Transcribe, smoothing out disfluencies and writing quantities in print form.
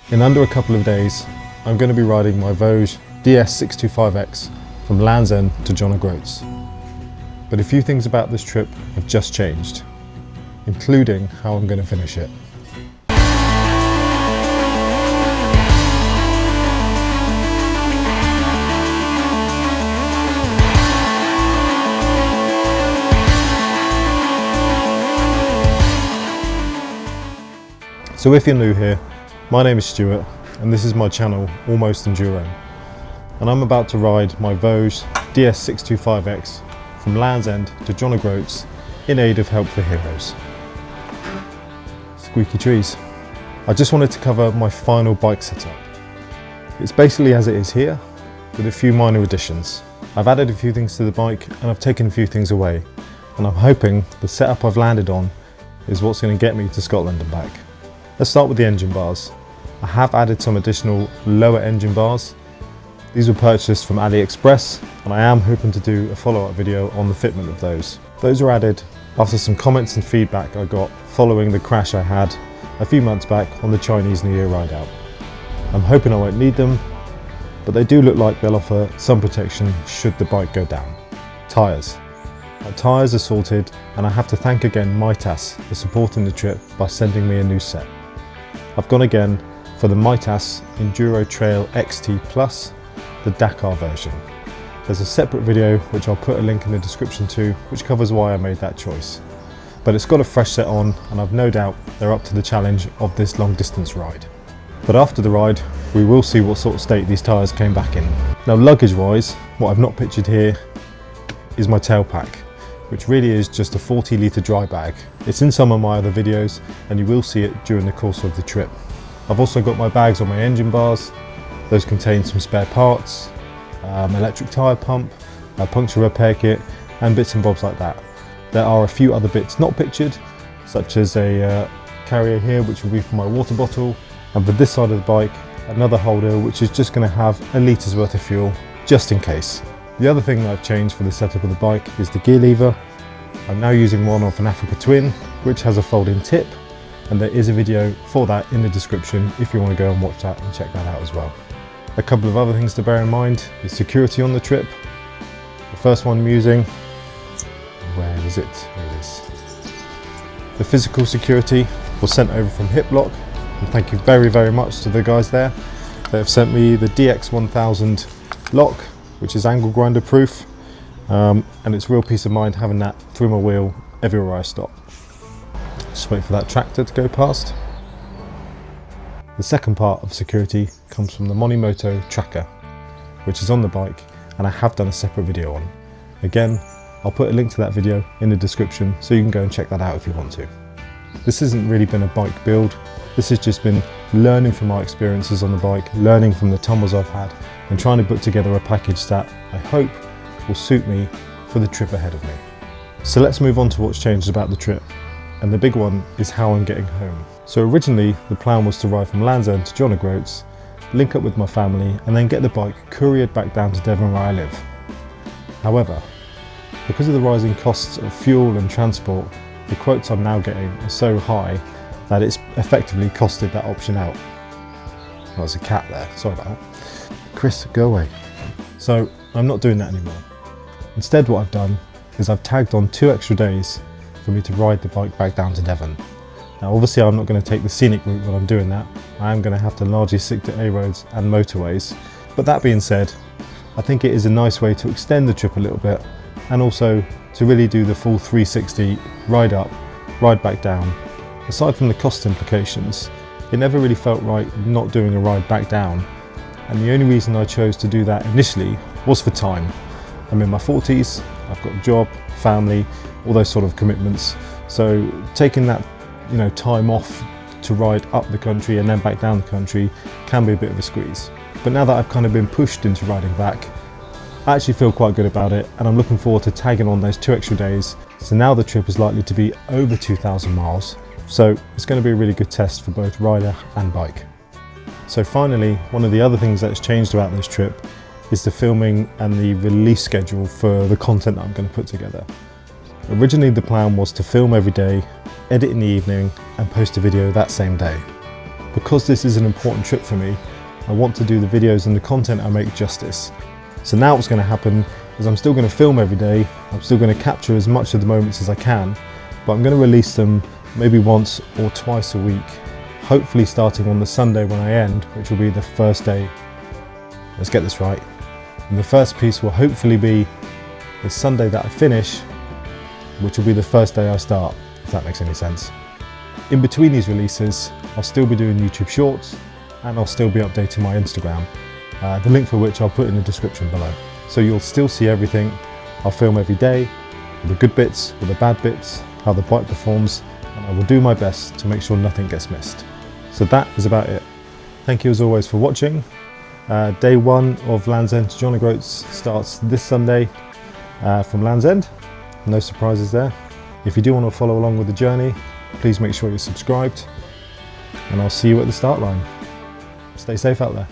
In under a couple of days, I'm going to be riding my Voge DS625X from Land's End to John O'Groats. But a few things about this trip have just changed, including how I'm going to finish it. So if you're new here, my name is Stuart and this is my channel, Almost Enduro. And I'm about to ride my Voge DS625X from Land's End to John O'Groats in aid of Help for Heroes. Squeaky trees. I just wanted to cover my final bike setup. It's basically as it is here, with a few minor additions. I've added a few things to the bike and I've taken a few things away. And I'm hoping the setup I've landed on is what's going to get me to Scotland and back. Let's start with the engine bars. I have added some additional lower engine bars. These were purchased from AliExpress and I am hoping to do a follow-up video on the fitment of those. Those were added after some comments and feedback I got following the crash I had a few months back on the Chinese New Year ride out. I'm hoping I won't need them, but they do look like they'll offer some protection should the bike go down. Tyres. My tyres are sorted and I have to thank again Mitas for supporting the trip by sending me a new set. I've gone again for the Mitas Enduro Trail XT Plus, the DAKAR version. There's a separate video which I'll put a link in the description to, which covers why I made that choice. But it's got a fresh set on and I've no doubt they're up to the challenge of this long distance ride. But after the ride, we will see what sort of state these tyres came back in. Now luggage wise, what I've not pictured here is my tail pack, which really is just a 40 litre dry bag. It's in some of my other videos and you will see it during the course of the trip. I've also got my bags on my engine bars. Those contain some spare parts, electric tyre pump, a puncture repair kit and bits and bobs like that. There are a few other bits not pictured, such as a carrier here which will be for my water bottle, and for this side of the bike another holder which is just going to have a litre's worth of fuel just in case. The other thing that I've changed for the setup of the bike is the gear lever. I'm now using one off an Africa Twin, which has a fold-in tip, and there is a video for that in the description if you want to go and watch that and check that out as well. A couple of other things to bear in mind is security on the trip. The first one I'm using, where is it? Here it is. The physical security was sent over from Hiplok, and thank you very, very much to the guys there. They have sent me the DX1000 lock, which is angle grinder proof, and it's real peace of mind having that through my wheel everywhere I stop. Just wait for that tractor to go past. The second part of security comes from the Monimoto tracker, which is on the bike and I have done a separate video on. Again, I'll put a link to that video in the description so you can go and check that out if you want to. This hasn't really been a bike build, this has just been learning from my experiences on the bike, learning from the tumbles I've had and trying to put together a package that I hope will suit me for the trip ahead of me. So let's move on to what's changed about the trip. And the big one is how I'm getting home. So originally the plan was to ride from Land's End to John O'Groats, link up with my family and then get the bike couriered back down to Devon where I live. However, because of the rising costs of fuel and transport, the quotes I'm now getting are so high that it's effectively costed that option out. Well, there's a cat there, sorry about that. Chris, go away. So I'm not doing that anymore. Instead what I've done is I've tagged on 2 extra days for me to ride the bike back down to Devon. Now obviously I'm not going to take the scenic route when I'm doing that. I am going to have to largely stick to A roads and motorways. But that being said, I think it is a nice way to extend the trip a little bit and also to really do the full 360 ride up, ride back down. Aside from the cost implications, it never really felt right not doing a ride back down. And the only reason I chose to do that initially was for time. I'm in my 40s, I've got a job, family, all those sort of commitments. So taking that, time off to ride up the country and then back down the country can be a bit of a squeeze. But now that I've kind of been pushed into riding back, I actually feel quite good about it and I'm looking forward to tagging on those 2 extra days. So now the trip is likely to be over 2,000 miles. So it's going to be a really good test for both rider and bike. So finally, one of the other things that's changed about this trip is the filming and the release schedule for the content that I'm going to put together. Originally the plan was to film every day, edit in the evening and post a video that same day. because this is an important trip for me, I want to do the videos and the content I make justice. So now what's going to happen is I'm still going to film every day, I'm still going to capture as much of the moments as I can, but I'm going to release them maybe once or twice a week, hopefully starting on the Sunday when I end, which will be the first day. Let's get this right. And the first piece will hopefully be the Sunday that I finish, which will be the first day I start, if that makes any sense. In between these releases, I'll still be doing YouTube Shorts and I'll still be updating my Instagram, the link for which I'll put in the description below. So you'll still see everything. I'll film every day, with the good bits, with the bad bits, how the bike performs, and I will do my best to make sure nothing gets missed. So that is about it. Thank you as always for watching. Day 1 of Land's End to John O'Groats starts this Sunday from Land's End. No surprises there. If you do want to follow along with the journey, please make sure you're subscribed, and I'll see you at the start line. Stay safe out there.